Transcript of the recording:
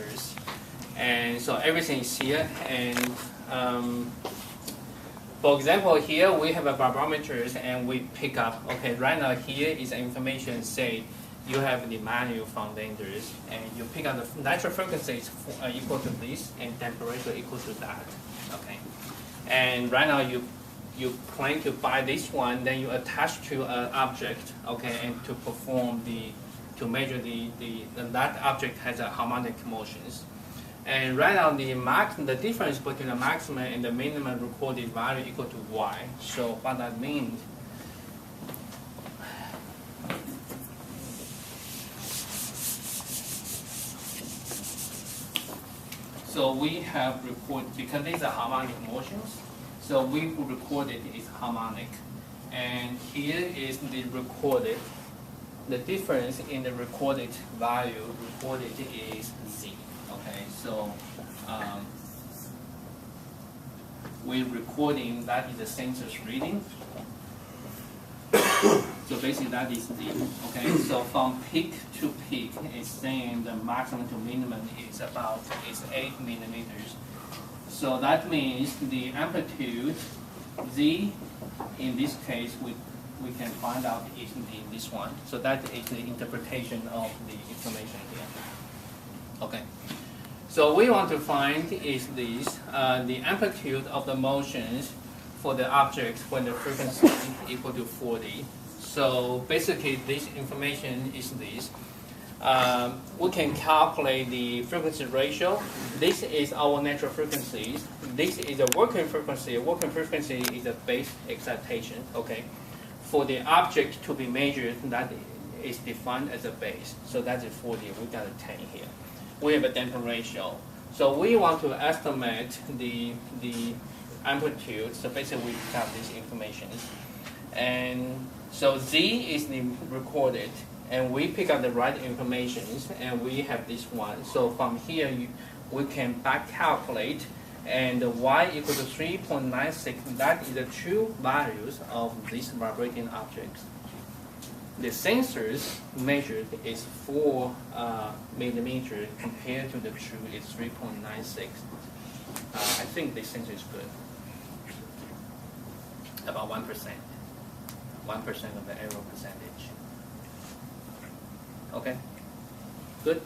sensors. And so everything is here. And for example, here we have a vibrometer and we pick up, okay, right now here is information, say you have the manual foundations and you pick up the natural frequencies equal to this and temperature equal to that, okay. And right now you plan to buy this one, then you attach to an object, okay, and to perform to measure that object has a harmonic motions. And right now the difference between the maximum and the minimum recorded value equal to y. So what that means, so we have recorded, because these are harmonic motions, so we recorded is harmonic. And here is the recorded, the difference in the recorded value recorded is z. Okay, so we're recording that is the sensor's reading. So basically that is the, okay, so from peak to peak, it's saying the maximum to minimum is 8 millimeters. So that means the amplitude z, in this case, we can find out is this one. So that is the interpretation of the information here. Okay. So we want to find is this, the amplitude of the motions for the object when the frequency is equal to 40. So basically this information is this. We can calculate the frequency ratio. This is our natural frequencies. This is a working frequency. A working frequency is a base excitation, okay? For the object to be measured, that is defined as a base. So that's a 40, we got a 10 here. We have a damper ratio. So we want to estimate the amplitude. So basically we have this information. And so Z is the recorded, and we pick up the right information, and we have this one. So from here, we can back calculate, and y equal to 3.96. That is the true values of these vibrating objects. The sensors measured is 4 millimeters compared to the true is 3.96. I think this sensor is good. About 1%. 1% of the error percentage. Okay, good.